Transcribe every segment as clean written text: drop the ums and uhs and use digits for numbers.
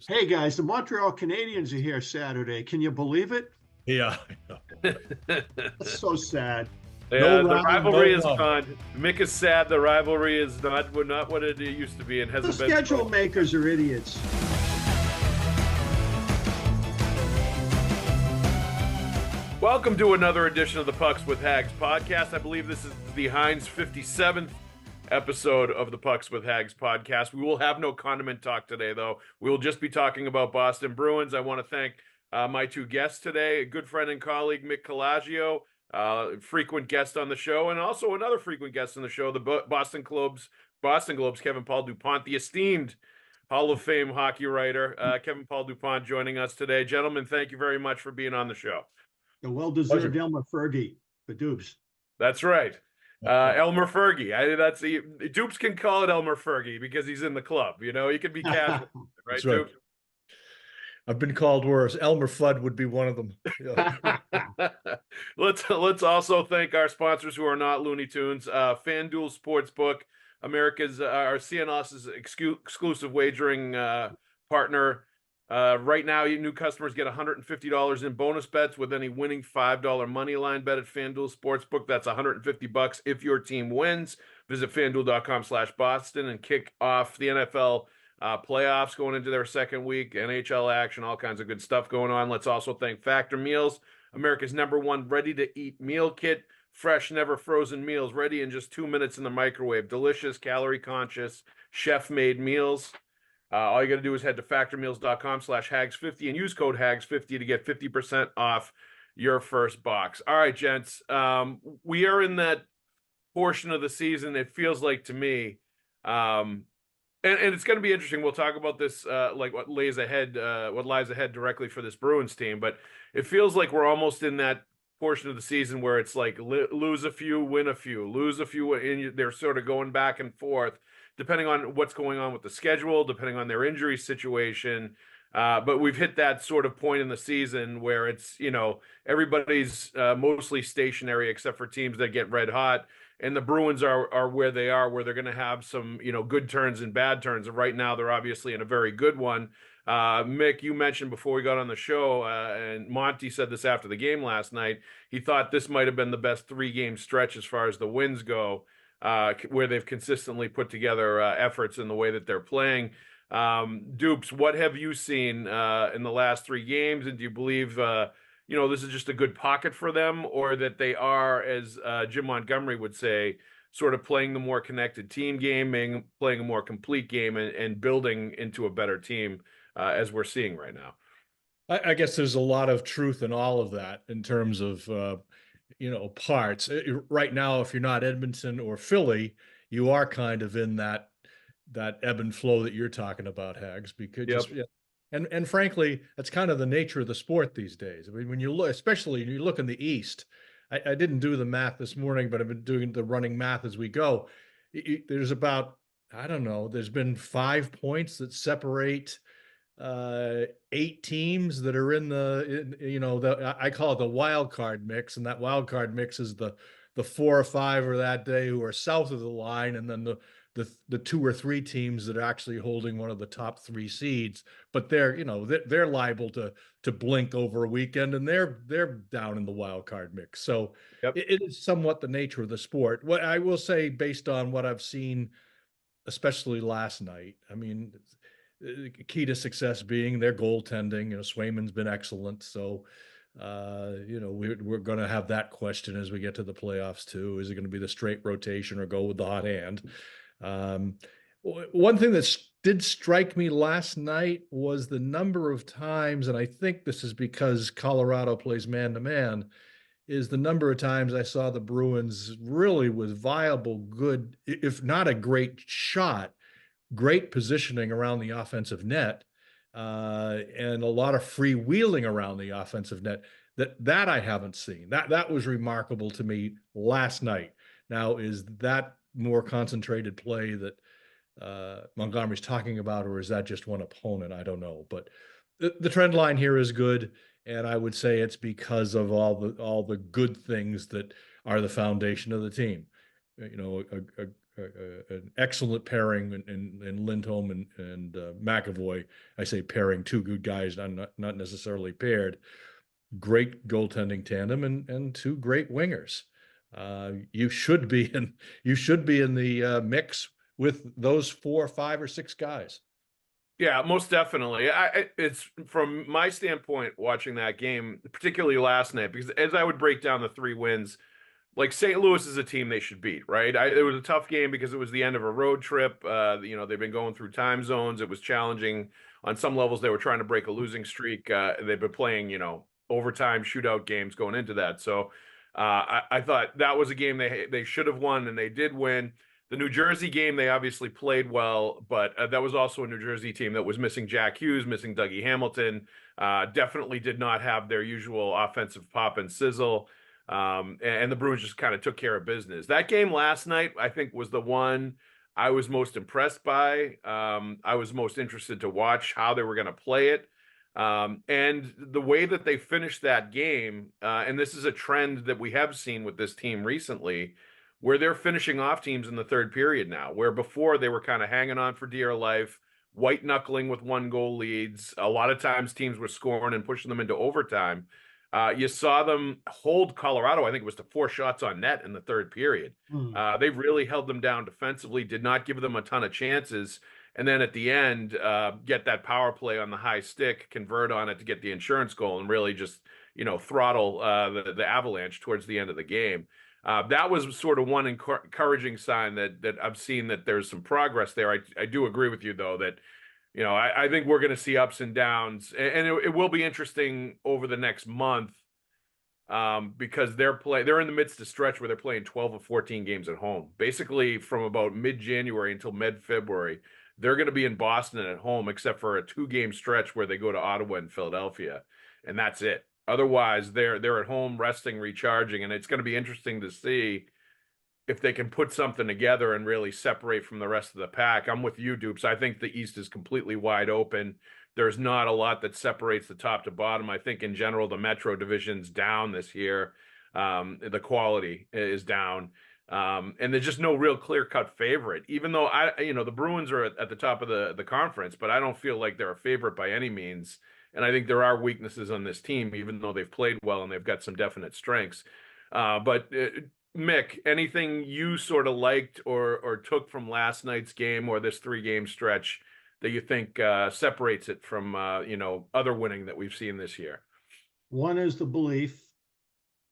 Hey guys, the Montreal Canadiens are here Saturday. Can you believe it? Yeah. That's so sad. No Yeah, the Ryan, rivalry no is love. gone. Mick is sad. The rivalry is not what it used to be and The hasn't been. schedule makers are idiots. Welcome to another edition of the Pucks with Haggs podcast. I believe this is the Heinz 57th episode of the Pucks with Haggs podcast. We will have no condiment talk today, though. We will just be talking about Boston Bruins. I want to thank my two guests today, a good friend and colleague, Mick Colageo, frequent guest on the show, and also another frequent guest on the show, the Boston Globe's Kevin Paul Dupont, the esteemed Hall of Fame hockey writer, Kevin Paul Dupont, joining us today. Gentlemen, thank you very much for being on the show. The well-deserved Elmer Fergie for Dupes. That's right. Elmer Fergie. Dupes can call it Elmer Fergie because he's in the club. You know, he can be casual, right, That's right. Dupes? I've been called worse. Elmer Fudd would be one of them. Yeah. Let's also thank our sponsors who are not Looney Tunes. FanDuel Sportsbook, America's our CLNS's exclusive wagering partner. Right now, new customers get $150 in bonus bets with any winning $5 money line bet at FanDuel Sportsbook. That's $150 if your team wins. Visit FanDuel.com/Boston and kick off the NFL playoffs going into their second week, NHL action, all kinds of good stuff going on. Let's also thank Factor Meals, America's #1 ready-to-eat meal kit. Fresh, never frozen meals ready in just 2 minutes in the microwave. Delicious, calorie-conscious, chef-made meals. All you got to do is head to factormeals.com/Haggs50 and use code Haggs50 to get 50% off your first box. All right, gents. We are in that portion of the season, it feels like to me. And it's going to be interesting. We'll talk about this, like what lies ahead directly for this Bruins team. But it feels like we're almost in that portion of the season where it's like lose a few, win a few, lose a few, and they're sort of going back and forth, depending on what's going on with the schedule, depending on their injury situation. But we've hit that sort of point in the season where it's, everybody's mostly stationary except for teams that get red hot. And the Bruins are where they are, where they're going to have some, good turns and bad turns. And right now they're obviously in a very good one. Mick, you mentioned before we got on the show, and Monty said this after the game last night, he thought this might have been the best 3-game stretch as far as the wins go, where they've consistently put together efforts in the way that they're playing. Dupes, what have you seen in the last 3 games? And do you believe, this is just a good pocket for them, or that they are, as Jim Montgomery would say, sort of playing the more connected team game, playing a more complete game and building into a better team as we're seeing right now? I guess there's a lot of truth in all of that in terms of, parts. Right now, if you're not Edmonton or Philly, you are kind of in that ebb and flow that you're talking about, Haggs, because and frankly, that's kind of the nature of the sport these days. I mean, when you look, especially when you look in the East, I didn't do the math this morning, but I've been doing the running math as we go. There's about, I don't know, there's been 5 points that separate 8 teams that are I call it the wild card mix, and that wild card mix is the 4 or 5 or that day who are south of the line, and then the 2 or 3 teams that are actually holding one of the top 3 seeds, but they're liable to blink over a weekend, and they're down in the wild card mix. So it is somewhat the nature of the sport. What I will say, based on what I've seen, especially last night, I mean, key to success being their goaltending. Swayman's been excellent. So, we're going to have that question as we get to the playoffs too. Is it going to be the straight rotation or go with the hot hand? One thing that did strike me last night was the number of times, and I think this is because Colorado plays man-to-man, is the number of times I saw the Bruins really with viable, good, if not a great shot, great positioning around the offensive net, and a lot of freewheeling around the offensive net that I haven't seen. That was remarkable to me last night. Now, is that more concentrated play that Montgomery's talking about, or is that just one opponent? I don't know, but the trend line here is good, and I would say it's because of all the good things that are the foundation of the team. A an excellent pairing in Lindholm and McAvoy. I say pairing, two good guys, not necessarily paired. Great goaltending tandem and two great wingers. You should be in the mix with those 4, 5, or 6 guys. Yeah, most definitely. It's from my standpoint watching that game, particularly last night, because as I would break down the 3 wins, like St. Louis is a team they should beat, right? It was a tough game because it was the end of a road trip. They've been going through time zones. It was challenging on some levels. They were trying to break a losing streak. They've been playing, overtime shootout games going into that. So I thought that was a game they should have won, and they did win. The New Jersey game, they obviously played well, but that was also a New Jersey team that was missing Jack Hughes, missing Dougie Hamilton. Definitely did not have their usual offensive pop and sizzle. And the Bruins just kind of took care of business. That game last night, I think, was the one I was most impressed by. I was most interested to watch how they were going to play it. And the way that they finished that game, and this is a trend that we have seen with this team recently, where they're finishing off teams in the third period now, where before they were kind of hanging on for dear life, white knuckling with 1-goal leads. A lot of times teams were scoring and pushing them into overtime. You saw them hold Colorado, I think it was to 4 shots on net in the third period. They really held them down defensively, did not give them a ton of chances. And then at the end, get that power play on the high stick, convert on it to get the insurance goal, and really just, throttle the Avalanche towards the end of the game. That was sort of one encouraging sign that I've seen that there's some progress there. I do agree with you, though, that I think we're going to see ups and downs, and it will be interesting over the next month because they're in the midst of stretch where they're playing 12 of 14 games at home. Basically, from about mid-January until mid-February, they're going to be in Boston and at home, except for a 2-game stretch where they go to Ottawa and Philadelphia, and that's it. Otherwise, they're at home resting, recharging, and it's going to be interesting to see if they can put something together and really separate from the rest of the pack. I'm with you, Dupes. I think the East is completely wide open. There's not a lot that separates the top to bottom. I think in general, the Metro division's down this year. The quality is down. And there's just no real clear-cut favorite, even though the Bruins are at the top of the conference, but I don't feel like they're a favorite by any means. And I think there are weaknesses on this team, even though they've played well and they've got some definite strengths. But Mick, anything you sort of liked or took from last night's game or this 3-game stretch that you think separates it from other winning that we've seen this year? One is the belief,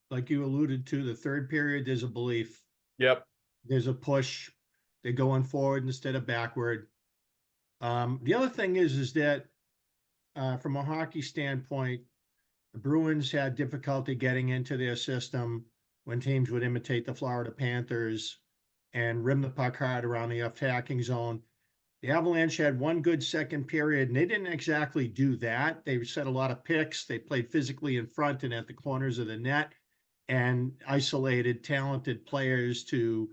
like you alluded to, the third period, there's a belief. Yep. There's a push. They're going forward instead of backward. The other thing is that from a hockey standpoint, the Bruins had difficulty getting into their system when teams would imitate the Florida Panthers and rim the puck hard around the attacking zone. The Avalanche had one good second period, and they didn't exactly do that. They set a lot of picks. They played physically in front and at the corners of the net and isolated talented players to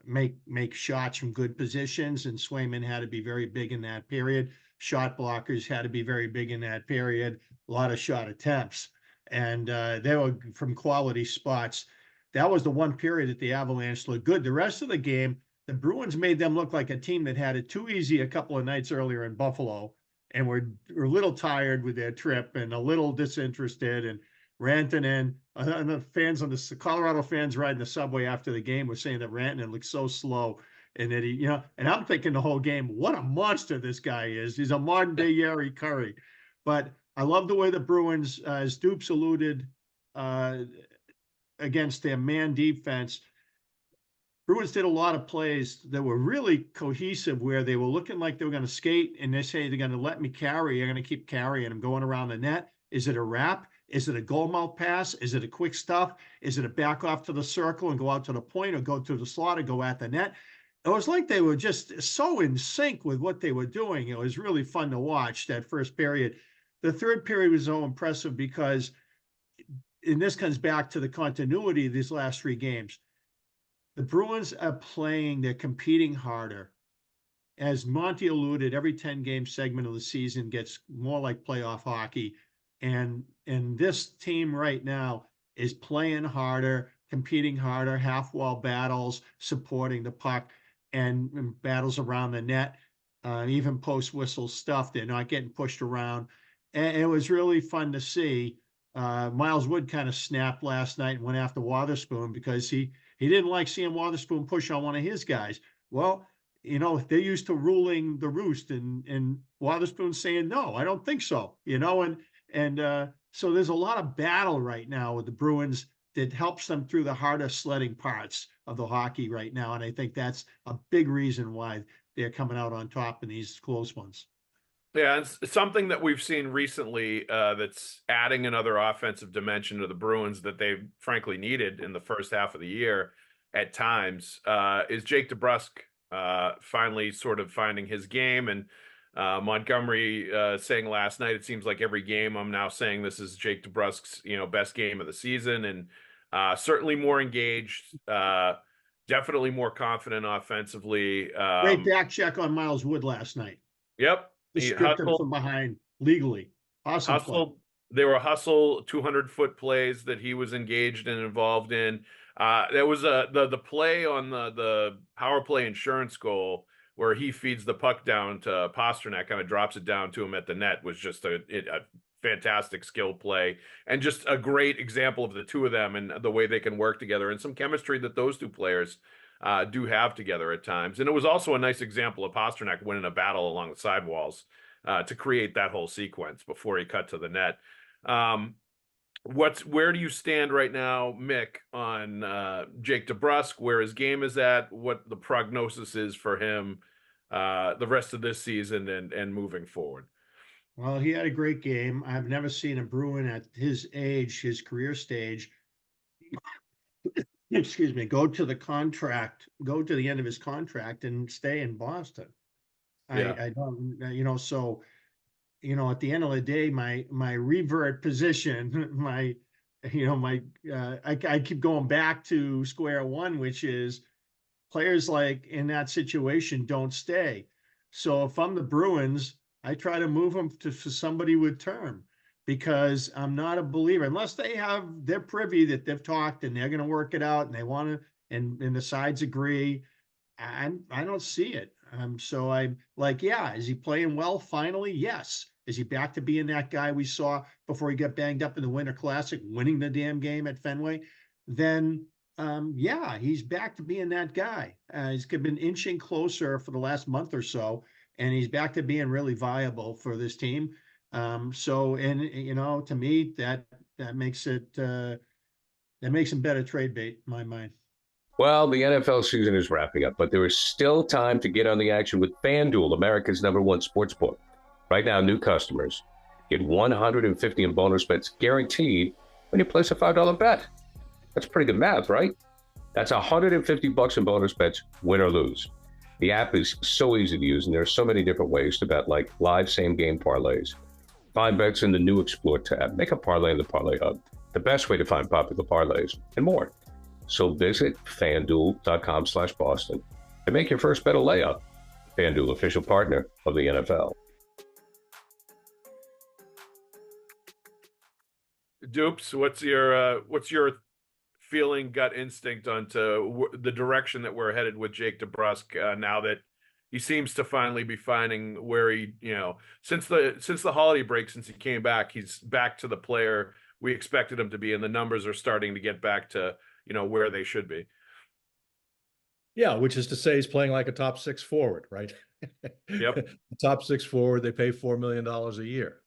make shots from good positions. And Swayman had to be very big in that period. Shot blockers had to be very big in that period. A lot of shot attempts. And they were from quality spots. That was the one period that the Avalanche looked good. The rest of the game, the Bruins made them look like a team that had it too easy a couple of nights earlier in Buffalo and were a little tired with their trip and a little disinterested and Rantanen. And the Colorado fans riding the subway after the game were saying that Rantanen looked so slow and that he, and I'm thinking the whole game, what a monster this guy is. He's a modern day Yari Curry. But I love the way the Bruins, as Dupes alluded, against their man defense, Bruins did a lot of plays that were really cohesive where they were looking like they were going to skate and they say they're going to let me carry. I'm going to keep carrying. I'm going around the net. Is it a wrap? Is it a goal mouth pass? Is it a quick stuff? Is it a back off to the circle and go out to the point or go to the slot or go at the net? It was like they were just so in sync with what they were doing. It was really fun to watch that first period. The third period was so impressive because, and this comes back to the continuity of these last 3 games. The Bruins are playing, they're competing harder. As Monty alluded, every 10-game segment of the season gets more like playoff hockey. And this team right now is playing harder, competing harder, half wall battles, supporting the puck, and battles around the net, even post whistle stuff. They're not getting pushed around. And it was really fun to see. Miles Wood kind of snapped last night and went after Wotherspoon because he didn't like seeing Wotherspoon push on one of his guys. Well, you know, they're used to ruling the roost, and Wotherspoon saying, no, I don't think so, you know, and so there's a lot of battle right now with the Bruins that helps them through the harder sledding parts of the hockey right now. And I think that's a big reason why they're coming out on top in these close ones. Yeah, it's something that we've seen recently that's adding another offensive dimension to the Bruins that they frankly needed in the first half of the year at times is Jake DeBrusk finally sort of finding his game. And Montgomery saying last night, it seems like every game I'm now saying this is Jake DeBrusk's, best game of the season, and certainly more engaged, definitely more confident offensively. Great back check on Miles Wood last night. Yep. He stripped him from behind legally. Awesome. Hustle. They were hustle 200-foot plays that he was engaged and involved in. There was the play on the power play insurance goal where he feeds the puck down to Pastrnak, kind of drops it down to him at the net, was just a fantastic skill play and just a great example of the two of them and the way they can work together and some chemistry that those two players do have together at times. And it was also a nice example of Pastrnak winning a battle along the sidewalls to create that whole sequence before he cut to the net. Where do you stand right now, Mick, on Jake DeBrusk, where his game is at, what the prognosis is for him the rest of this season and moving forward? Well, he had a great game. I've never seen a Bruin at his age, his career stage, excuse me, go to the end of his contract and stay in Boston. Yeah. I don't, so, at the end of the day, my revert position, I keep going back to square one, which is players like in that situation don't stay. So if I'm the Bruins, I try to move them to somebody with term, because I'm not a believer unless they're privy that they've talked and they're going to work it out and they want to, and the sides agree. I don't see it. So I'm like, yeah, is he playing well finally? Yes. Is he back to being that guy we saw before he got banged up in the Winter Classic, winning the damn game at Fenway? Then, yeah, he's back to being that guy. He's been inching closer for the last month or so, and he's back to being really viable for this team. So, and to me, that makes him better trade bait in my mind. Well, the NFL season is wrapping up, but there is still time to get on the action with FanDuel, America's #1 sportsbook. Right now, new customers get $150 in bonus bets guaranteed when you place a $5 bet. That's pretty good math, right? That's $150 in bonus bets, win or lose. The app is so easy to use, and there are so many different ways to bet, like live same-game parlays. Find bets in the new Explore tab. Make a parlay in the Parlay Hub, the best way to find popular parlays, and more. So visit FanDuel.com/Boston and make your first bet a layup. FanDuel, official partner of the NFL. Dupes, what's your feeling, gut instinct onto the direction that we're headed with Jake DeBrusk now that he seems to finally be finding where he, since the holiday break, since he came back, he's back to the player we expected him to be, and the numbers are starting to get back to, where they should be. Yeah, which is to say he's playing like a top six forward, right? Yep. Top six forward, they pay $4 million a year.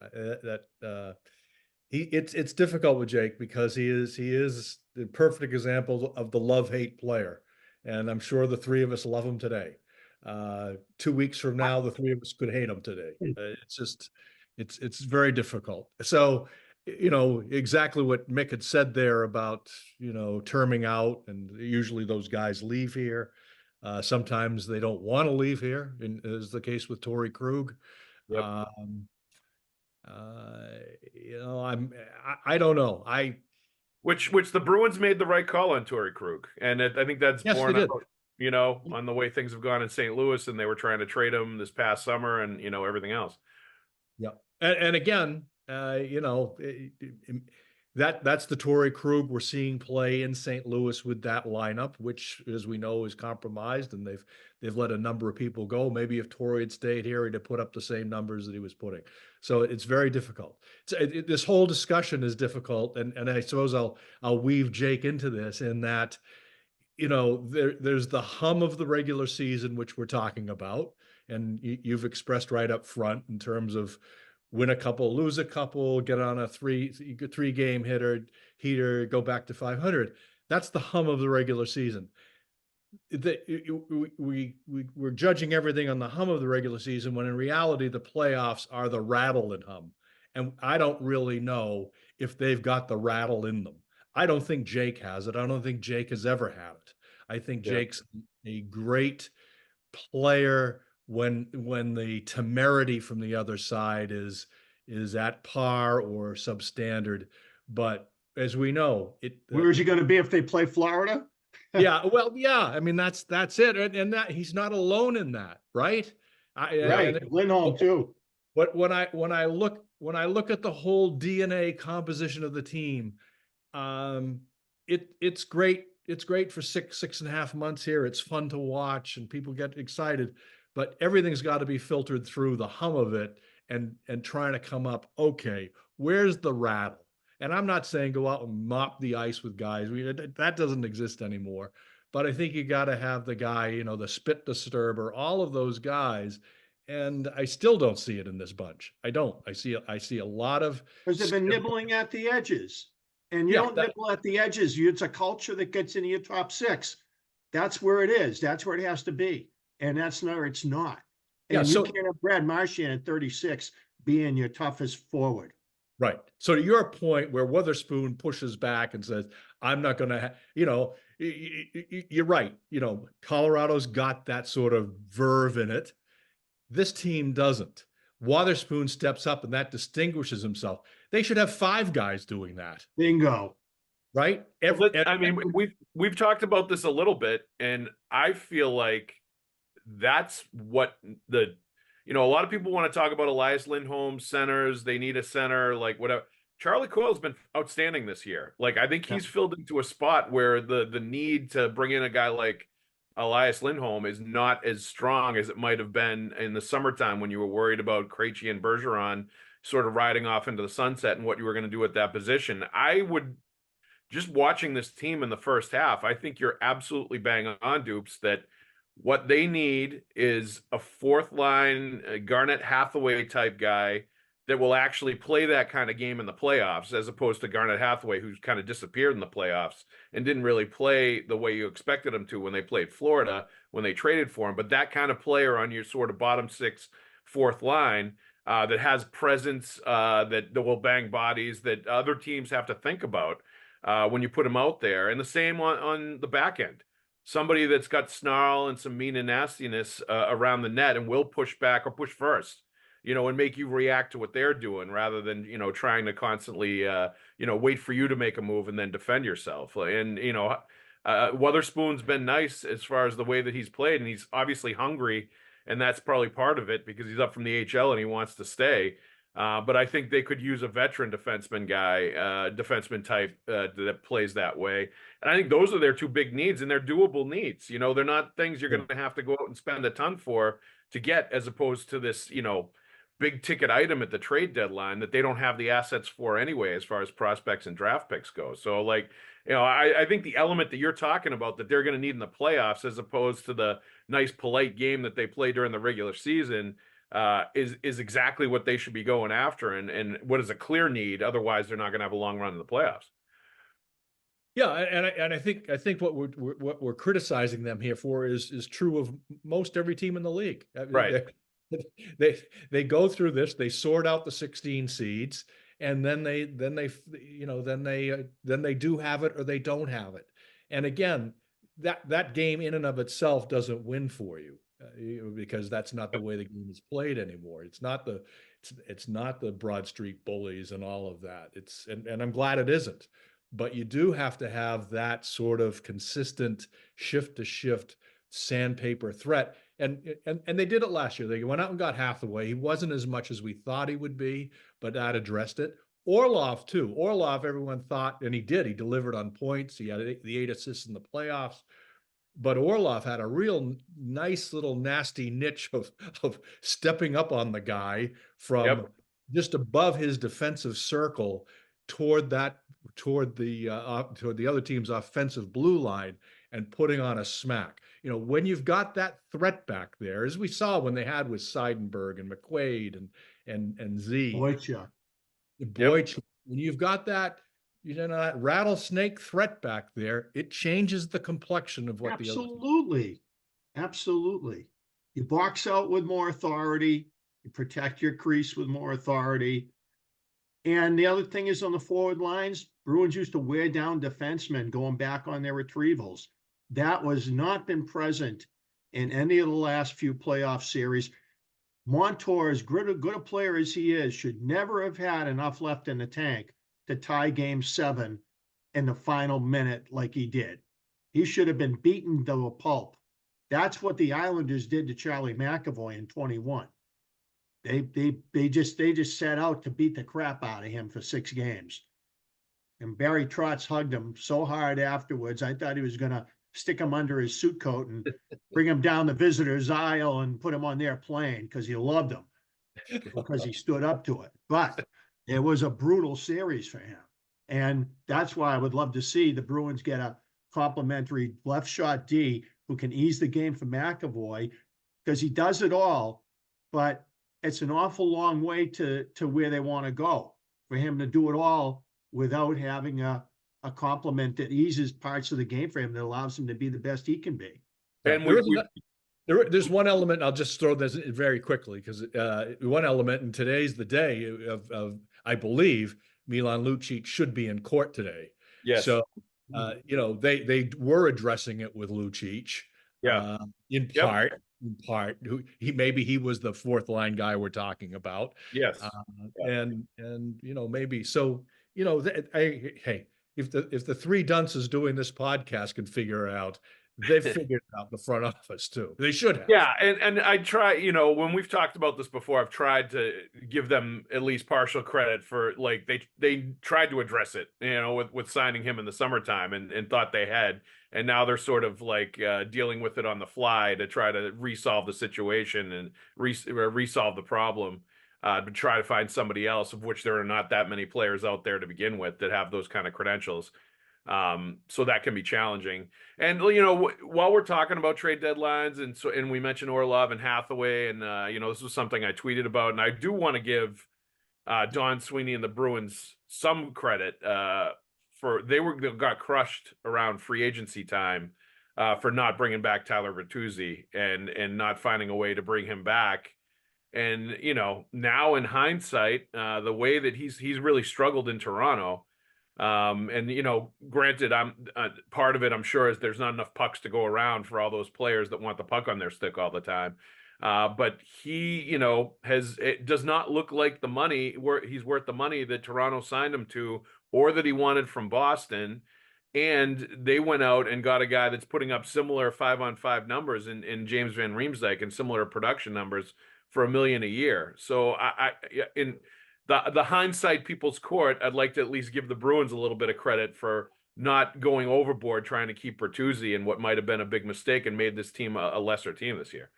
It's difficult with Jake because he is the perfect example of the love-hate player. And I'm sure the three of us love him today. 2 weeks from now, the three of us could hate him today. It's very difficult. So, exactly what Mick had said there about, terming out, and usually those guys leave here. Sometimes they don't want to leave here, as the case with Torrey Krug. Yep. I don't know. Which the Bruins made the right call on Torrey Krug, and I think that's born out, on the way things have gone in St. Louis, and they were trying to trade him this past summer, and everything else. Yeah, and again, That's the Torrey Krug we're seeing play in St. Louis with that lineup, which, as we know, is compromised, and they've let a number of people go. Maybe if Torrey had stayed here, he'd have put up the same numbers that he was putting. So it's very difficult. This whole discussion is difficult, and I suppose I'll weave Jake into this in that, there's the hum of the regular season, which we're talking about, and you've expressed right up front in terms of win a couple, lose a couple, get on a three game heater, go back to 500. That's the hum of the regular season. We're judging everything on the hum of the regular season, when in reality, the playoffs are the rattle and hum. And I don't really know if they've got the rattle in them. I don't think Jake has it. I don't think Jake has ever had it. I think Jake's a great player when the temerity from the other side is at par or substandard. But as we know, where is he going to be if they play Florida? Yeah, well, yeah. I mean, that's it, and that he's not alone in that, right? Right, Lindholm too. But when I look at the whole DNA composition of the team, it's great. It's great for 6.5 months here. It's fun to watch, and people get excited. But everything's got to be filtered through the hum of it, and trying to come up, okay, where's the rattle? And I'm not saying go out and mop the ice with guys. That doesn't exist anymore. But I think you got to have the guy, the spit disturber, all of those guys. And I still don't see it in this bunch. I don't. I see a lot of, because they've been nibbling at the edges, and you don't nibble at the edges. It's a culture that gets into your top 6. That's where it is. That's where it has to be. And it's not. And you can't have Brad Marchand at 36 being your toughest forward. Right. So to your point, where Witherspoon pushes back and says, I'm not going to, you're right. Colorado's got that sort of verve in it. This team doesn't. Witherspoon steps up, and that distinguishes himself. They should have 5 guys doing that. Bingo. Right. We've talked about this a little bit, and I feel like that's what a lot of people want to talk about Elias Lindholm centers. They need a center, like whatever. Charlie Coyle's been outstanding this year. Like, I think he's filled into a spot where the need to bring in a guy like Elias Lindholm is not as strong as it might have been in the summertime, when you were worried about Krejci and Bergeron sort of riding off into the sunset and what you were going to do at that position. I would, just watching this team in the first half, I think you're absolutely bang on, Dupes, that what they need is a 4th line Garnett Hathaway type guy that will actually play that kind of game in the playoffs, as opposed to Garnett Hathaway, who's kind of disappeared in the playoffs and didn't really play the way you expected him to when they played Florida, when they traded for him. But that kind of player on your sort of bottom 6, 4th line that has presence, that will bang bodies, that other teams have to think about when you put him out there. And the same on the back end. Somebody that's got snarl and some mean and nastiness around the net, and will push back or push first, and make you react to what they're doing, rather than, trying to constantly, wait for you to make a move and then defend yourself. And, Witherspoon's been nice as far as the way that he's played, and he's obviously hungry, and that's probably part of it, because he's up from the HL and he wants to stay. But I think they could use a veteran defenseman type that plays that way. And I think those are their 2 big needs, and they're doable needs. They're not things you're going to have to go out and spend a ton for to get, as opposed to this, big ticket item at the trade deadline that they don't have the assets for anyway, as far as prospects and draft picks go. So I think the element that you're talking about that they're going to need in the playoffs, as opposed to the nice polite game that they play during the regular season, is exactly what they should be going after, and what is a clear need. Otherwise, they're not going to have a long run in the playoffs. Yeah, and I think what we're criticizing them here for is true of most every team in the league. Right. They go through this, they sort out the 16 seeds, and then they do have it or they don't have it. And again, that game in and of itself doesn't win for you. Because that's not the way the game is played anymore. It's not the Broad Street bullies and all of that. And I'm glad it isn't. But you do have to have that sort of consistent shift to shift sandpaper threat. And they did it last year. They went out and got Hathaway. He wasn't as much as we thought he would be, but that addressed it. Orlov too. Orlov, everyone thought, and he did. He delivered on points. He had the 8 assists in the playoffs. But Orlov had a real nice little nasty niche of stepping up on the guy from just above his defensive circle toward the other team's offensive blue line and putting on a smack. You know, when you've got that threat back there, as we saw when they had with Seidenberg and McQuaid and Z. Boychuk. Boychuk, when you've got that, you know, that rattlesnake threat back there, it changes the complexion of what Absolutely. Absolutely. You box out with more authority, you protect your crease with more authority. And the other thing is on the forward lines, Bruins used to wear down defensemen going back on their retrievals. That was not been present in any of the last few playoff series. Montour, as good a player as he is, should never have had enough left in the tank to tie game 7 in the final minute like he did. He should have been beaten to a pulp. That's what the Islanders did to Charlie McAvoy in 21. They just set out to beat the crap out of him for 6 games. And Barry Trotz hugged him so hard afterwards, I thought he was going to stick him under his suit coat and bring him down the visitor's aisle and put him on their plane because he loved him, because he stood up to it. But it was a brutal series for him. And that's why I would love to see the Bruins get a complimentary left shot D who can ease the game for McAvoy, because he does it all, but it's an awful long way to where they want to go for him to do it all without having a complement that eases parts of the game for him that allows him to be the best he can be. And there's one element, I'll just throw this in very quickly, because one element, and today's the day of I believe, Milan Lucic should be in court today. Yes. So, you know, they were addressing it with Lucic. Yeah. In part, maybe he was the 4th line guy we're talking about. Yes. And you know, maybe so. You know, hey, if the 3 dunces doing this podcast can figure it out, they've figured it out, the front office too. They should have. Yeah, and I try, you know, when we've talked about this before, I've tried to give them at least partial credit for, like, they tried to address it, you know, with signing him in the summertime and thought they had, and now they're sort of like dealing with it on the fly to try to resolve the situation and resolve the problem. To try to find somebody else, of which there are not that many players out there to begin with that have those kind of credentials. So that can be challenging. And, you know, while we're talking about trade deadlines, and we mentioned Orlov and Hathaway, and, you know, this was something I tweeted about, and I do want to give Don Sweeney and the Bruins some credit for they got crushed around free agency time for not bringing back Tyler Bertuzzi and not finding a way to bring him back. And, you know, now in hindsight, the way that he's really struggled in Toronto, and, you know, granted, I'm part of it, I'm sure, is there's not enough pucks to go around for all those players that want the puck on their stick all the time. But he, you know, it does not look like he's worth the money that Toronto signed him to, or that he wanted from Boston. And they went out and got a guy that's putting up similar 5-on-5 numbers in James Van Riemsdyk and similar production numbers for $1 million a year. So in the hindsight people's court, I'd like to at least give the Bruins a little bit of credit for not going overboard trying to keep Bertuzzi in what might have been a big mistake and made this team a lesser team this year.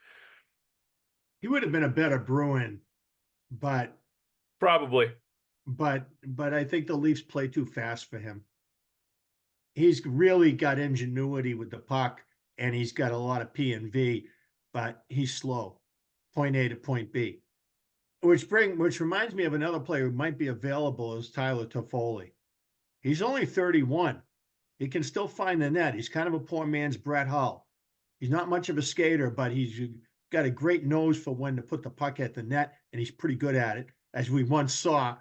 He would have been a better Bruin, but probably. But I think the Leafs play too fast for him. He's really got ingenuity with the puck, and he's got a lot of P&V, but he's slow. Point A to point B, which reminds me of another player who might be available is Tyler Toffoli. He's only 31. He can still find the net. He's kind of a poor man's Brett Hull. He's not much of a skater, but he's got a great nose for when to put the puck at the net, and he's pretty good at it, as we once saw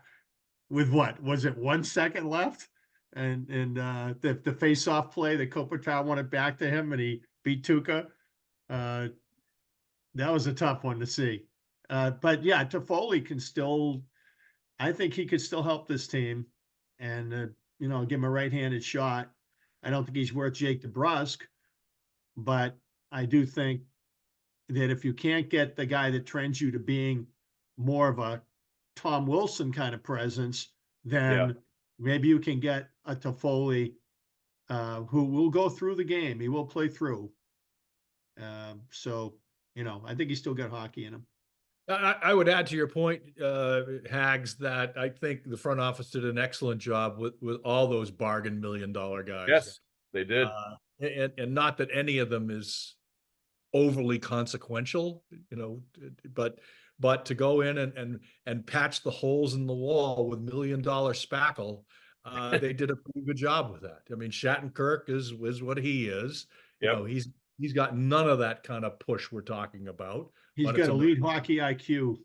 with what was it 1 second left, and the face-off play that Kopitar won it back to him and he beat Tuukka. That was a tough one to see. But yeah, Toffoli can still, I think he could still help this team and, you know, give him a right-handed shot. I don't think he's worth Jake DeBrusk, but I do think that if you can't get the guy that trends you to being more of a Tom Wilson kind of presence, then maybe you can get a Toffoli who will go through the game. He will play through. So, I think he's still got hockey in him. I would add to your point, Haggs, that I think the front office did an excellent job with all those bargain $1 million guys. Yes, they did. And not that any of them is overly consequential, but to go in and patch the holes in the wall with $1 million spackle, they did a pretty good job with that. I mean, Shattenkirk is what he is. Yep. He's got none of that kind of push we're talking about. He's got elite hockey IQ.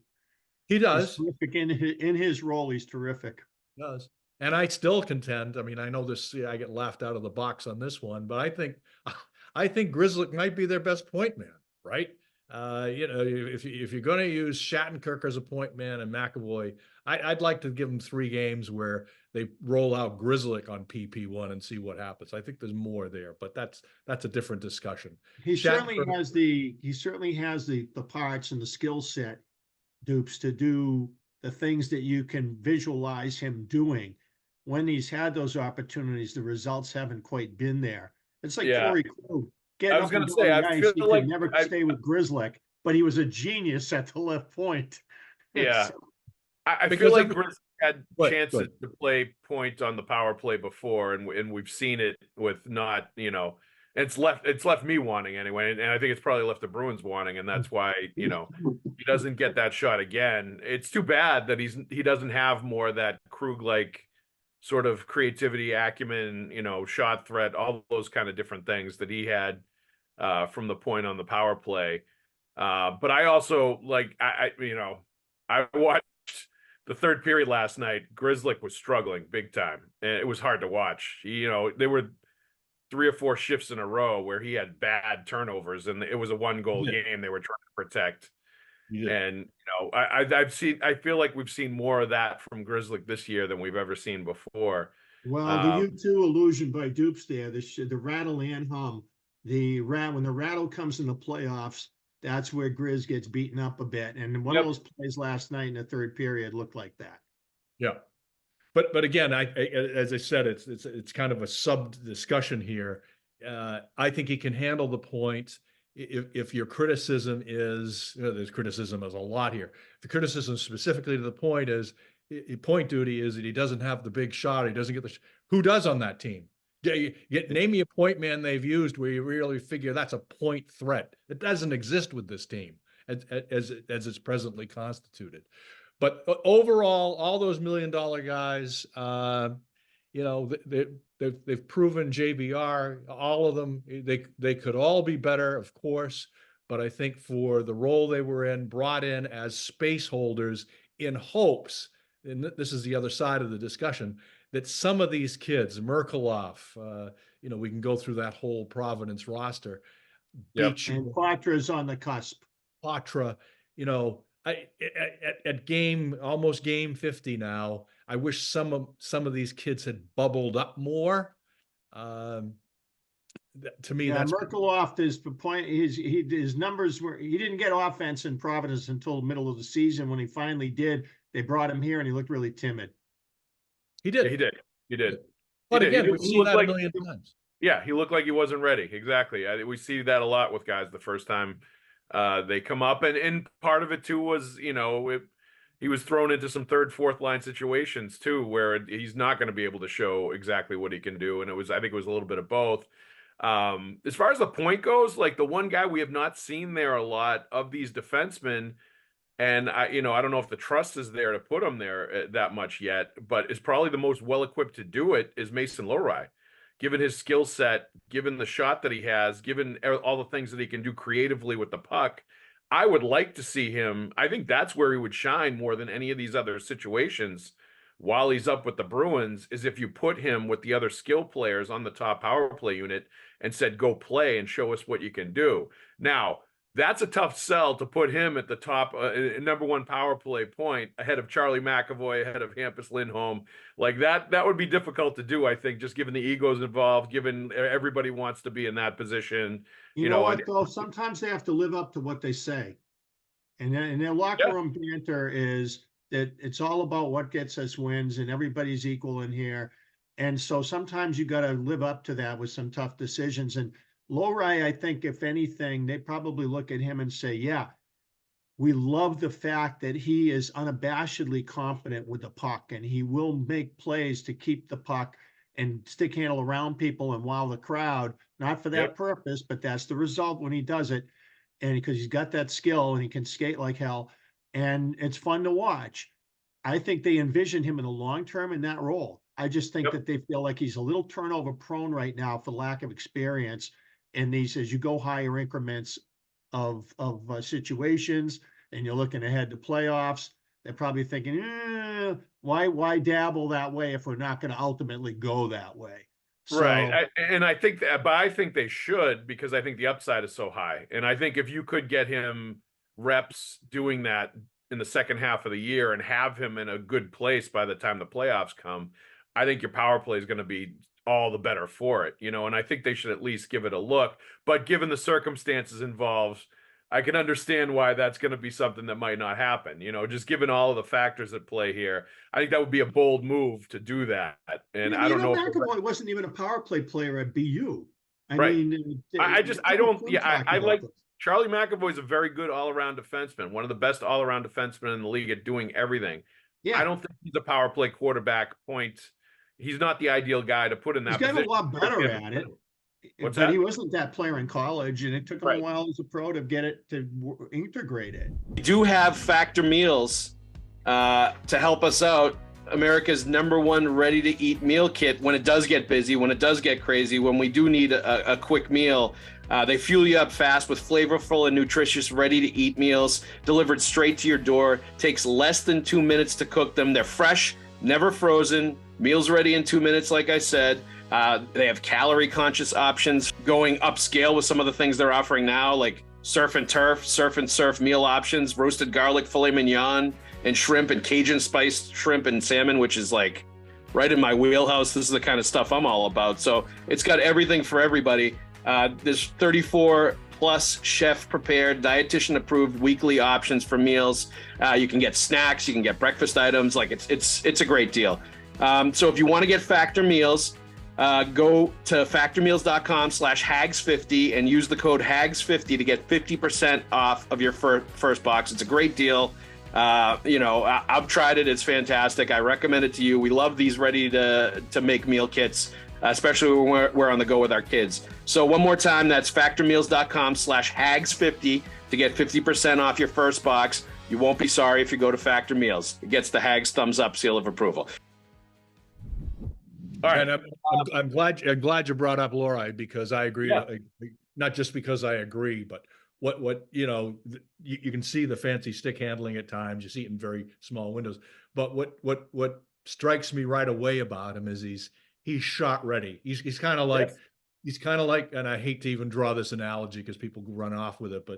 He does. He's terrific in his role. He's terrific. He does. And I still contend. I mean, I know I get laughed out of the box on this one, but I think Grzelcyk might be their best point man, right? If you're going to use Shattenkirk as a point man and McAvoy, I'd like to give them 3 games where they roll out Grzelcyk on PP1 and see what happens. I think there's more there, but that's a different discussion. He certainly has the parts and the skill set, Dupes, to do the things that you can visualize him doing. When he's had those opportunities, the results haven't quite been there. It's like Corey Krug. I was going to say, I feel he like could never stay with Grzelcyk, but he was a genius at the left point. Yeah. I feel like Grzelcyk had chances to play point on the power play before, and we've seen it with not, it's left me wanting anyway, and I think it's probably left the Bruins wanting, and that's why, he doesn't get that shot again. It's too bad that he doesn't have more of that Krug-like sort of creativity, acumen, shot threat, all those kind of different things that he had from the point on the power play. But I also I watched the third period last night. Grzelcyk was struggling big time, and it was hard to watch. There were 3 or 4 shifts in a row where he had bad turnovers, and it was a 1-goal game they were trying to protect. And I feel like we've seen more of that from Grzelcyk this year than we've ever seen before. Well, the U2 illusion by Dupes there, the rattle and hum, when the rattle comes in the playoffs, that's where Grizz gets beaten up a bit. And one of those plays last night in the third period looked like that. Yeah. But again, as I said, it's kind of a sub discussion here. I think he can handle the point. If your criticism is, there's criticism as a lot here. The criticism specifically to the point is, point duty is that he doesn't have the big shot. He doesn't get who does on that team? Name me a point man they've used where you really figure that's a point threat. It doesn't exist with this team as it's presently constituted. But overall, all those $1 million guys, they've proven JVR, all of them, they could all be better, of course, but I think for the role they were in, brought in as space holders in hopes, and this is the other side of the discussion, that some of these kids, Merkelov, we can go through that whole Providence roster. And Patra's on the cusp. Patra, at almost game 50 now, I wish some of these kids had bubbled up more. To me, that's Merkelov is the point. His numbers were, he didn't get offense in Providence until the middle of the season. When he finally did, they brought him here and he looked really timid. He did. He did. But again, we've seen that a million times. Yeah, he looked like he wasn't ready. Exactly. We see that a lot with guys the first time they come up, and part of it too was, he was thrown into some 3rd, 4th line situations too, where he's not going to be able to show exactly what he can do. And I think it was a little bit of both. As far as the point goes, like the one guy we have not seen there a lot of these defensemen, and I don't know if the trust is there to put him there that much yet, but is probably the most well-equipped to do it is Mason Lohrei. Given his skill set, given the shot that he has, given all the things that he can do creatively with the puck, I would like to see him. I think that's where he would shine more than any of these other situations while he's up with the Bruins, is if you put him with the other skill players on the top power play unit and said, go play and show us what you can do. Now, that's a tough sell to put him at the top, number 1 power play point ahead of Charlie McAvoy, ahead of Hampus Lindholm. Like that would be difficult to do, I think, just given the egos involved, given everybody wants to be in that position. You know what, though? Sometimes they have to live up to what they say. And their locker room banter is that it's all about what gets us wins and everybody's equal in here. And so sometimes you got to live up to that with some tough decisions. And Lowry, I think, if anything, they probably look at him and say, yeah, we love the fact that he is unabashedly confident with the puck and he will make plays to keep the puck and stick handle around people and wow the crowd, not for that purpose, but that's the result when he does it. And because he's got that skill and he can skate like hell and it's fun to watch. I think they envision him in the long term in that role. I just think that they feel like he's a little turnover prone right now for lack of experience in these, as you go higher increments of situations and you're looking ahead to playoffs, they're probably thinking, why dabble that way if we're not going to ultimately go that way? So, right. I think that, but I think they should, because I think the upside is so high. And I think if you could get him reps doing that in the second half of the year and have him in a good place by the time the playoffs come, I think your power play is going to be all the better for it, and I think they should at least give it a look. But given the circumstances involved, I can understand why that's going to be something that might not happen, just given all of the factors at play here. I think that would be a bold move to do that. And I don't know. McAvoy wasn't even a power play player at BU. I like Charlie McAvoy is a very good all-around defenseman, one of the best all-around defensemen in the league at doing everything. Yeah. I don't think he's a power play quarterback point. He's not the ideal guy to put in that position. He's got a lot better at it. But he wasn't that player in college, and it took him a while as a pro to get it to integrate it. We do have Factor Meals to help us out. America's #1 ready-to-eat meal kit when it does get busy, when it does get crazy, when we do need a quick meal. They fuel you up fast with flavorful and nutritious ready-to-eat meals delivered straight to your door. Takes less than 2 minutes to cook them. They're fresh, never frozen. Meals ready in 2 minutes, like I said. They have calorie-conscious options, going upscale with some of the things they're offering now, like surf and surf meal options, roasted garlic filet mignon, and shrimp and Cajun spiced shrimp and salmon, which is like right in my wheelhouse. This is the kind of stuff I'm all about. So it's got everything for everybody. There's 34 plus chef prepared, dietitian approved weekly options for meals. You can get snacks, you can get breakfast items. Like it's a great deal. So if you want to get Factor Meals, go to factormeals.com/Haggs50 and use the code Haggs50 to get 50% off of your first box. It's a great deal. I've tried it. It's fantastic. I recommend it to you. We love these ready to make meal kits, especially when we're on the go with our kids. So one more time, that's factormeals.com/Haggs50 to get 50% off your first box. You won't be sorry if you go to Factor Meals. It gets the Haggs thumbs up seal of approval. All right. And I'm glad you brought up Lowry, because I agree. Yeah. Not just because I agree, but what you can see the fancy stick handling at times. You see it in very small windows. But what strikes me right away about him is he's shot ready. He's kind of like and I hate to even draw this analogy because people run off with it,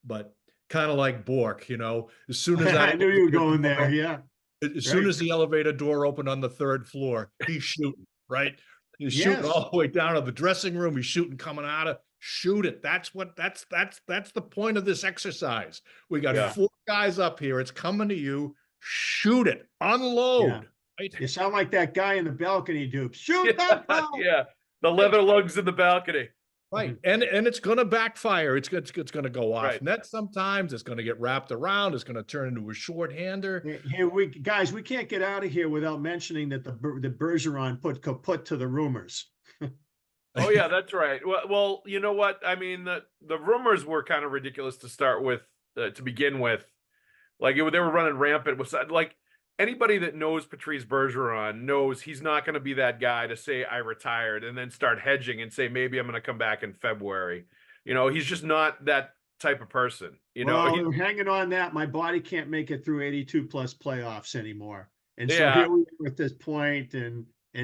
but kind of like Bork. As soon as I knew you were going there, yeah. As soon as the elevator door opened on the 3rd floor, he's shooting. Right? He's shooting all the way down to the dressing room. He's shooting coming out of. Shoot it. That's the point of this exercise. We got 4 guys up here. It's coming to you. Shoot it. Unload. Yeah. Right? You sound like that guy in the balcony, Dupes. Shoot that ball. Yeah. The leather lugs in the balcony. Right. And it's going to backfire. It's going to go off net sometimes. It's going to get wrapped around. It's going to turn into a shorthander. Here we can't get out of here without mentioning that the Bergeron put to the rumors. Oh yeah, that's right. Well, you know what? I mean, the rumors were kind of ridiculous to start with, to begin with. Like they were running rampant with like anybody that knows Patrice Bergeron knows he's not going to be that guy to say I retired and then start hedging and say maybe I'm going to come back in February. He's just not that type of person. I'm hanging on that. My body can't make it through 82 plus playoffs anymore. And so here we are at this point,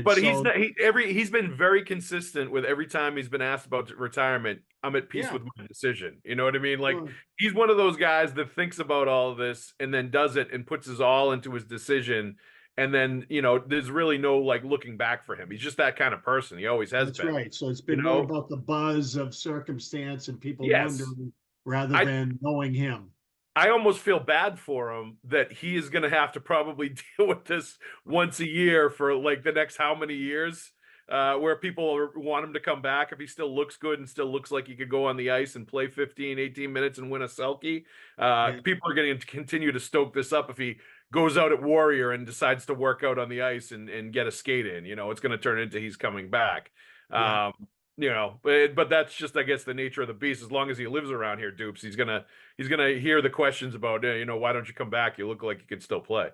but he's been very consistent with every time he's been asked about retirement. I'm at peace with my decision. You know what I mean? Like he's one of those guys that thinks about all of this and then does it and puts his all into his decision. And then, there's really no like looking back for him. He's just that kind of person. He always has been. That's right. So it's been more about the buzz of circumstance and people wondering rather than knowing him. I almost feel bad for him that he is going to have to probably deal with this once a year for like the next how many years, where people want him to come back if he still looks good and still looks like he could go on the ice and play 15, 18 minutes and win a Selke. People are going to continue to stoke this up if he goes out at Warrior and decides to work out on the ice and get a skate in. It's going to turn into he's coming back. Yeah. But that's just, I guess, the nature of the beast. As long as he lives around here, Dupes, he's gonna hear the questions about, why don't you come back? You look like you can still play.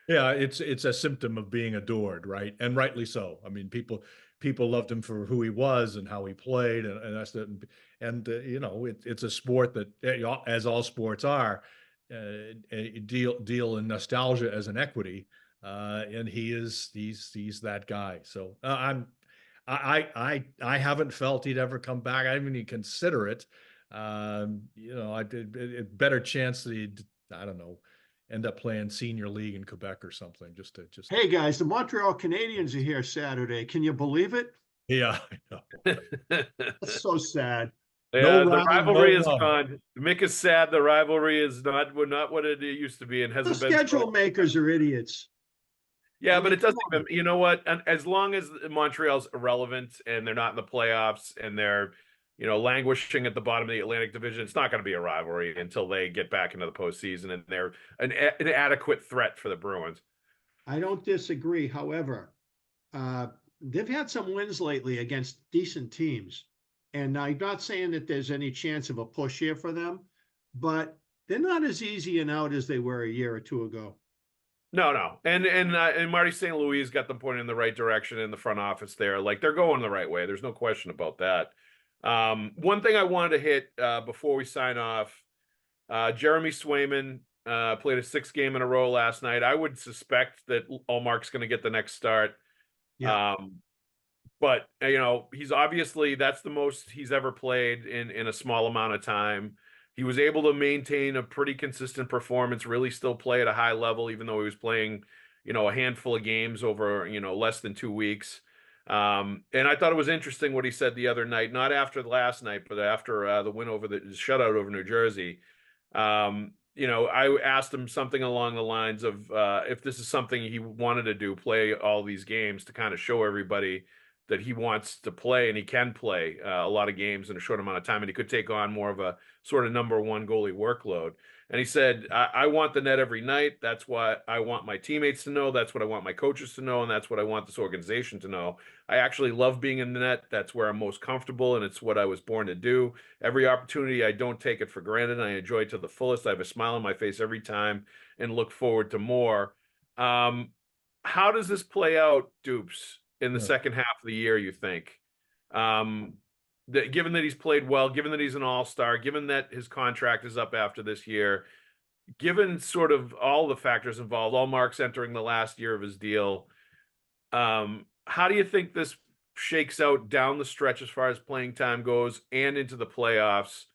Yeah, it's a symptom of being adored, right? And rightly so. I mean, people loved him for who he was and how he played, and that's the, and it's a sport that, as all sports are, deal in nostalgia as an equity, and he's that guy. So I haven't felt he'd ever come back. I didn't even consider it. I did better chance that he'd, I don't know, end up playing senior league in Quebec or something. Just Hey guys, the Montreal Canadiens are here Saturday. Can you believe it? Yeah, I know. That's so sad. Yeah, the rivalry is gone. Mick is sad. The rivalry is not what it used to be and hasn't been. The schedule makers are idiots. Yeah, but it doesn't even, you know what? And as long as Montreal's irrelevant and they're not in the playoffs and they're, languishing at the bottom of the Atlantic Division, it's not going to be a rivalry until they get back into the postseason and they're an adequate threat for the Bruins. I don't disagree. However, they've had some wins lately against decent teams. And I'm not saying that there's any chance of a push here for them, but they're not as easy and out as they were a year or two ago. No. And Marty St. Louis got them pointing in the right direction in the front office there. Like, they're going the right way. There's no question about that. One thing I wanted to hit before we sign off, Jeremy Swayman played a 6th game in a row last night. I would suspect that Allmark's going to get the next start. Yeah. But, he's obviously, that's the most he's ever played in a small amount of time. He was able to maintain a pretty consistent performance, really still play at a high level, even though he was playing, a handful of games over, less than 2 weeks. And I thought it was interesting what he said the other night, not after the last night, but after the win over the shutout over New Jersey. I asked him something along the lines of if this is something he wanted to do, play all these games to kind of show everybody that he wants to play and he can play a lot of games in a short amount of time, and he could take on more of a sort of number one goalie workload. And he said, I want the net every night. That's what I want my teammates to know. That's what I want my coaches to know. And that's what I want this organization to know. I actually love being in the net. That's where I'm most comfortable. And it's what I was born to do. Every opportunity, I don't take it for granted. I enjoy it to the fullest. I have a smile on my face every time and look forward to more. How does this play out, Dupes, in the second half of the year, you think? Given that he's played well, given that he's an all-star, given that his contract is up after this year, given sort of all the factors involved, Allmark's entering the last year of his deal, how do you think this shakes out down the stretch as far as playing time goes and into the playoffs?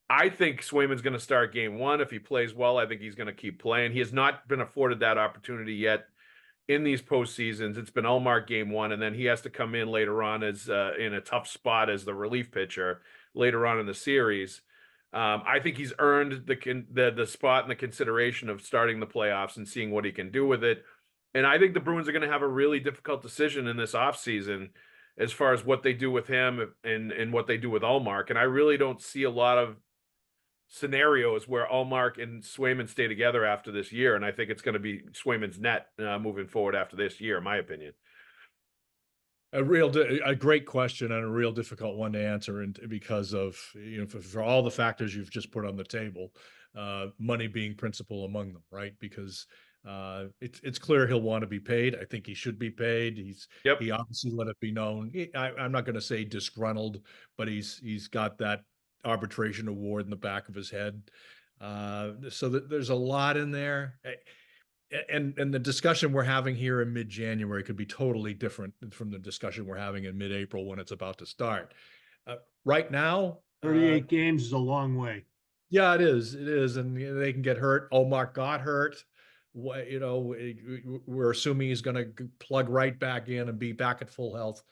I think Swayman's going to start game 1. If he plays well, I think he's going to keep playing. He has not been afforded that opportunity yet in these postseasons. It's been Allmark game 1, and then he has to come in later on as in a tough spot as the relief pitcher later on in the series. I think he's earned the spot and the consideration of starting the playoffs and seeing what he can do with it. And I think the Bruins are going to have a really difficult decision in this offseason as far as what they do with him and what they do with Allmark. And I really don't see a lot of scenarios where Allmark and Swayman stay together after this year, and I think it's going to be Swayman's net moving forward after this year, in my opinion. A great question and a real difficult one to answer, and because of for all the factors you've just put on the table, money being principal among them, right? Because it's clear he'll want to be paid. I think he should be paid. He obviously let it be known. I'm not going to say disgruntled, but he's got that arbitration award in the back of his head, so that there's a lot in there, and the discussion we're having here in mid-January could be totally different from the discussion we're having in mid-April when it's about to start. Right now, 38 games is a long way. Yeah, it is, and they can get hurt. Allmark got hurt. We're assuming he's going to plug right back in and be back at full health.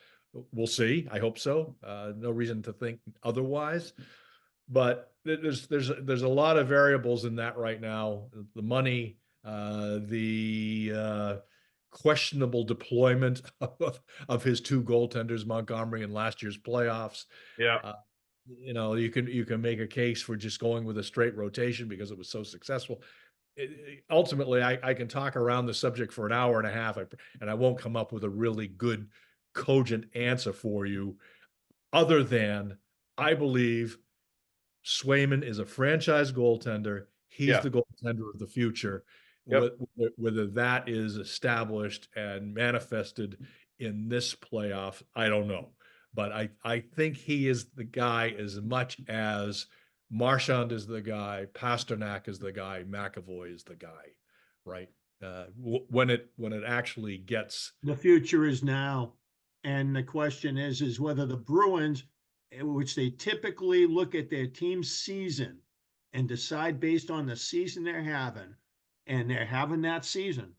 We'll see. I hope so. No reason to think otherwise. But there's a lot of variables in that right now. The money, questionable deployment of his two goaltenders, Montgomery, in last year's playoffs. Yeah. You can make a case for just going with a straight rotation because it was so successful. Ultimately, I can talk around the subject for an hour and a half, and I won't come up with a really good, cogent answer for you, other than I believe Swayman is a franchise goaltender. He's the goaltender of the future. Yep. Whether that is established and manifested in this playoff, I don't know. But I think he is the guy as much as Marchand is the guy, Pasternak is the guy, McAvoy is the guy, right? When it actually gets, the future is now, and the question is whether the Bruins, which they typically look at their team's season and decide based on the season they're having, and they're having that season,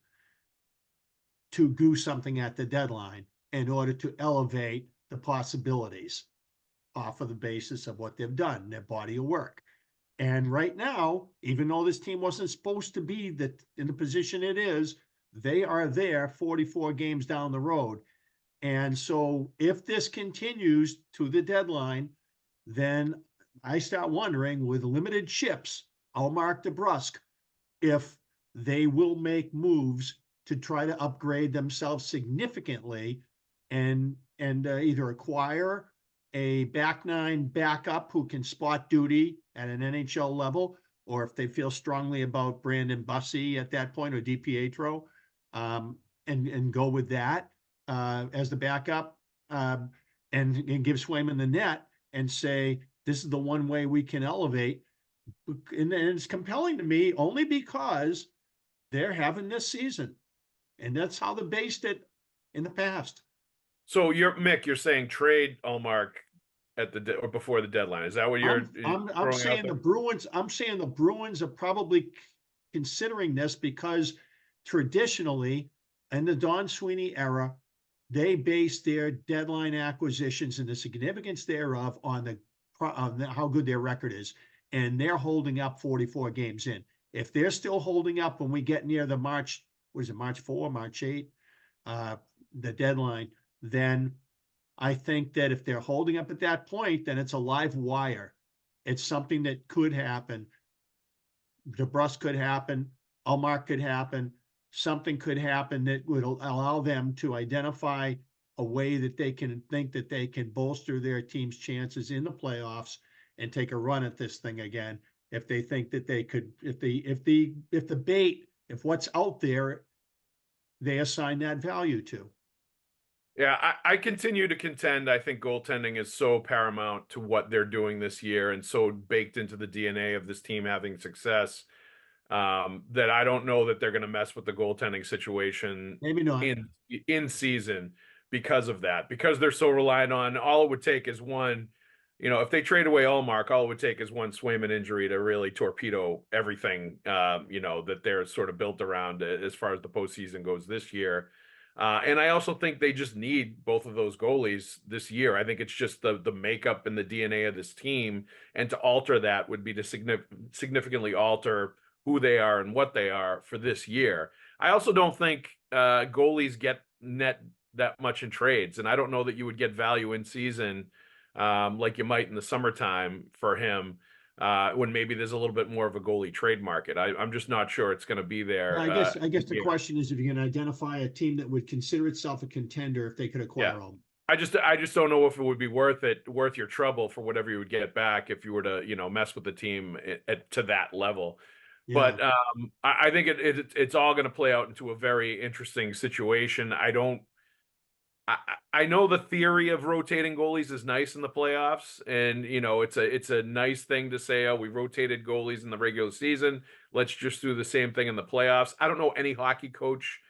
to do something at the deadline in order to elevate the possibilities off of the basis of what they've done, their body of work. And right now, even though this team wasn't supposed to be in the position it is, they are there 44 games down the road. And so if this continues to the deadline, then I start wondering, with limited chips, Ullmark, DeBrusk, if they will make moves to try to upgrade themselves significantly and either acquire a back nine backup who can spot duty at an NHL level, or if they feel strongly about Brandon Bussey at that point, or DiPietro, and go with that as the backup, and give Swayman the net and say, this is the one way we can elevate. And it's compelling to me only because they're having this season, and that's how they based it in the past. So Mick, you're saying trade Ullmark at or before the deadline. Is that what you're I'm saying the Bruins, I'm saying the Bruins are probably considering this because traditionally in the Don Sweeney era, they based their deadline acquisitions and the significance thereof on how good their record is. And they're holding up 44 games in. If they're still holding up when we get near the March 4, March 8, the deadline, then I think that if they're holding up at that point, then it's a live wire. It's something that could happen. DeBrusk could happen. Ullmark could happen. Something could happen that would allow them to identify a way that they can think that they can bolster their team's chances in the playoffs and take a run at this thing again. If they think that they could, if what's out there, they assign that value to. Yeah, I continue to contend. I think goaltending is so paramount to what they're doing this year and so baked into the DNA of this team having success that I don't know that they're going to mess with the goaltending situation Maybe not in season because of that, because they're so reliant on all it would take is one, if they trade away Ullmark, all it would take is one Swayman injury to really torpedo everything, that they're sort of built around as far as the postseason goes this year. And I also think they just need both of those goalies this year. I think it's just the makeup and the DNA of this team. And to alter that would be to significantly alter who they are and what they are for this year. I also don't think goalies get net that much in trades. And I don't know that you would get value in season like you might in the summertime for him. When maybe there's a little bit more of a goalie trade market. I'm just not sure it's going to be there. I guess the question is if you can identify a team that would consider itself a contender if they could acquire them. I just don't know if it would be worth your trouble for whatever you would get back if you were to mess with the team to that level. Yeah. But I think it's all going to play out into a very interesting situation. I know the theory of rotating goalies is nice in the playoffs, and it's a nice thing to say, oh, we rotated goalies in the regular season, let's just do the same thing in the playoffs. I don't know any hockey coach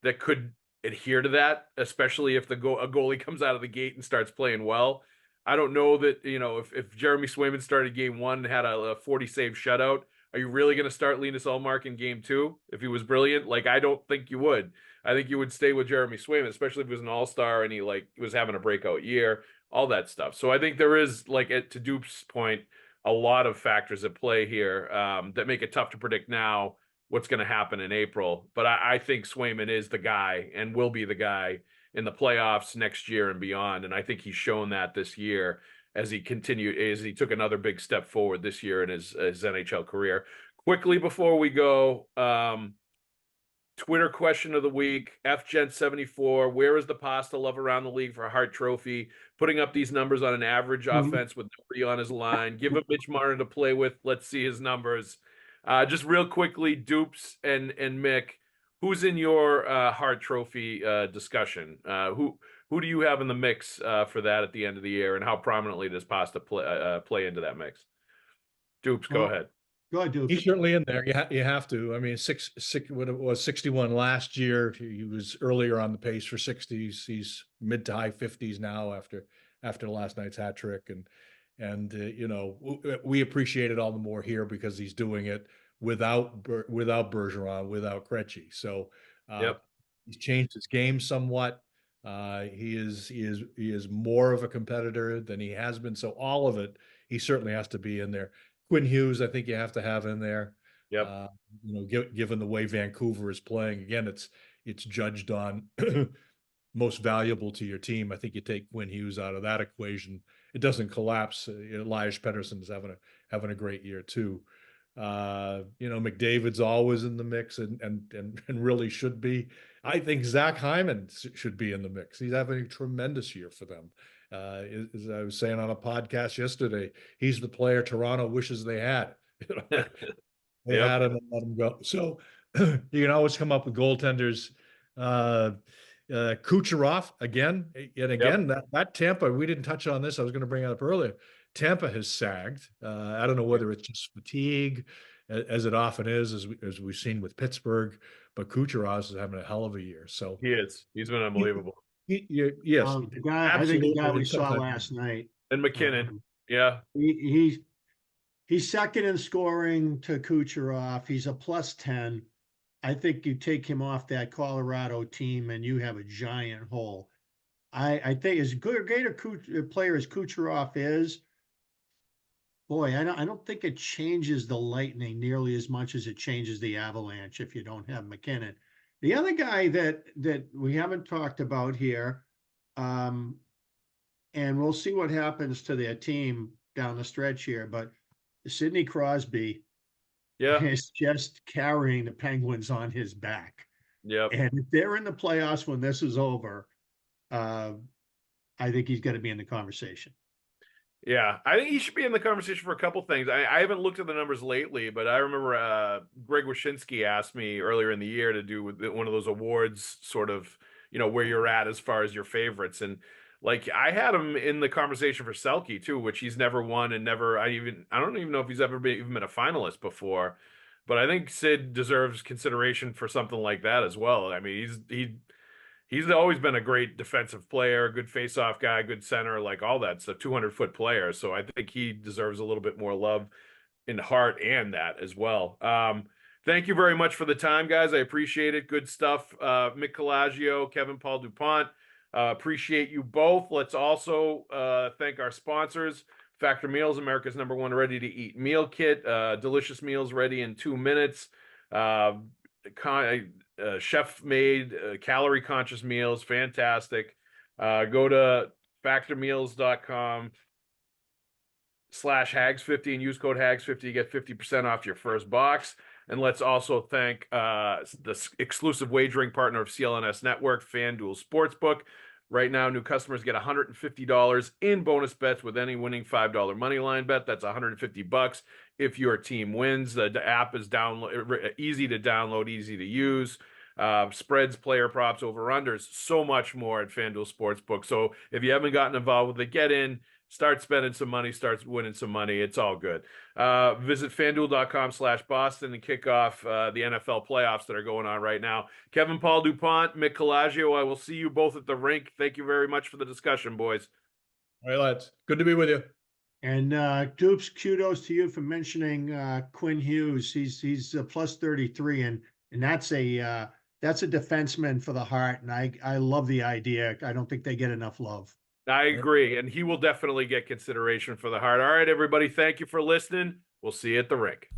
that could adhere to that, especially if a goalie comes out of the gate and starts playing well. I don't know that, if Jeremy Swayman started game 1 and had a 40 save shutout, are you really going to start Linus Ullmark in game 2 if he was brilliant? I don't think you would. I think you would stay with Jeremy Swayman, especially if he was an all-star and he was having a breakout year, all that stuff. So I think there is, to Dupe's point, a lot of factors at play here that make it tough to predict now what's going to happen in April. But I think Swayman is the guy and will be the guy in the playoffs next year and beyond. And I think he's shown that this year as he took another big step forward this year in his NHL career. Quickly before we go, Twitter question of the week, FGent74, where is the pasta love around the league for a Hart Trophy? Putting up these numbers on an average offense with nobody on his line. Give him Mitch Marner to play with. Let's see his numbers. Just real quickly, Dupes and Mick, who's in your Hart Trophy discussion? Who do you have in the mix for that at the end of the year, and how prominently does pasta play into that mix? Dupes, go ahead. Go ahead, Duke. He's certainly in there. You have to. I mean, what it was 61 last year. He was earlier on the pace for 60s. He's mid to high 50s now after last night's hat trick, and you know, we appreciate it all the more here because he's doing it without Bergeron, without Krejci. So he's changed his game somewhat. He is more of a competitor than he has been. So all of it, he certainly has to be in there. Quinn Hughes, I think you have to have in there. Yep. You know, given the way Vancouver is playing, again, it's judged on most valuable to your team. I think you take Quinn Hughes out of that equation, it doesn't collapse. Elias Pettersson's having a great year too. You know, McDavid's always in the mix and really should be. I think Zach Hyman should be in the mix. He's having a tremendous year for them. As I was saying on a podcast yesterday, he's the player Toronto wishes they had. They had him and let him go. So you can always come up with goaltenders. Kucherov again, that Tampa, we didn't touch on this. I was going to bring it up earlier. Tampa has sagged. I don't know whether it's just fatigue, as it often is, as we've seen with Pittsburgh, but Kucherov is having a hell of a year. So he is. He's been unbelievable. Yes, The guy, I think the guy we saw last night. And McKinnon, he's second in scoring to Kucherov. He's a +10. I think you take him off that Colorado team and you have a giant hole. I think as great a player as Kucherov is, boy, I don't think it changes the Lightning nearly as much as it changes the Avalanche if you don't have McKinnon. The other guy that we haven't talked about here, and we'll see what happens to their team down the stretch here, but Sidney Crosby is just carrying the Penguins on his back. Yep. And if they're in the playoffs when this is over, I think he's going to be in the conversation. Yeah, I think he should be in the conversation for a couple things. I haven't looked at the numbers lately, but I remember Greg Wyshynski asked me earlier in the year to do with one of those awards, sort of, you know, where you're at as far as your favorites. And like, I had him in the conversation for Selke too, which he's never won and never, I don't even know if he's ever even been a finalist before, but I think Sid deserves consideration for something like that as well. I mean, he's always been a great defensive player, good face-off guy, good center, like all that stuff, 200-foot player. So I think he deserves a little bit more love in heart and that as well. Thank you very much for the time, guys. I appreciate it. Good stuff. Mick Colageo, Kevin Paul Dupont. Appreciate you both. Let's also thank our sponsors. Factor Meals, America's #1 ready-to-eat meal kit. Delicious meals ready in 2 minutes. Chef-made, calorie-conscious meals, fantastic. Go to factormeals.com/Haggs50 and use code Haggs50 to get 50% off your first box. And let's also thank the exclusive wagering partner of CLNS Network, FanDuel Sportsbook. Right now, new customers get $150 in bonus bets with any winning $5 moneyline bet. That's $150 if your team wins. The app is easy to download, easy to use. Spreads, player props, over-unders, so much more at FanDuel Sportsbook. So if you haven't gotten involved with it, get in, start spending some money, start winning some money. It's all good. Visit FanDuel.com/Boston and kick off the NFL playoffs that are going on right now. Kevin Paul Dupont, Mick Colageo, I will see you both at the rink. Thank you very much for the discussion, boys. All right, lads. Good to be with you. And Dupes, kudos to you for mentioning Quinn Hughes. He's a +33, and that's a defenseman for the Hart, and I love the idea. I don't think they get enough love. I agree. And he will definitely get consideration for the Hart. All right, everybody. Thank you for listening. We'll see you at the rink.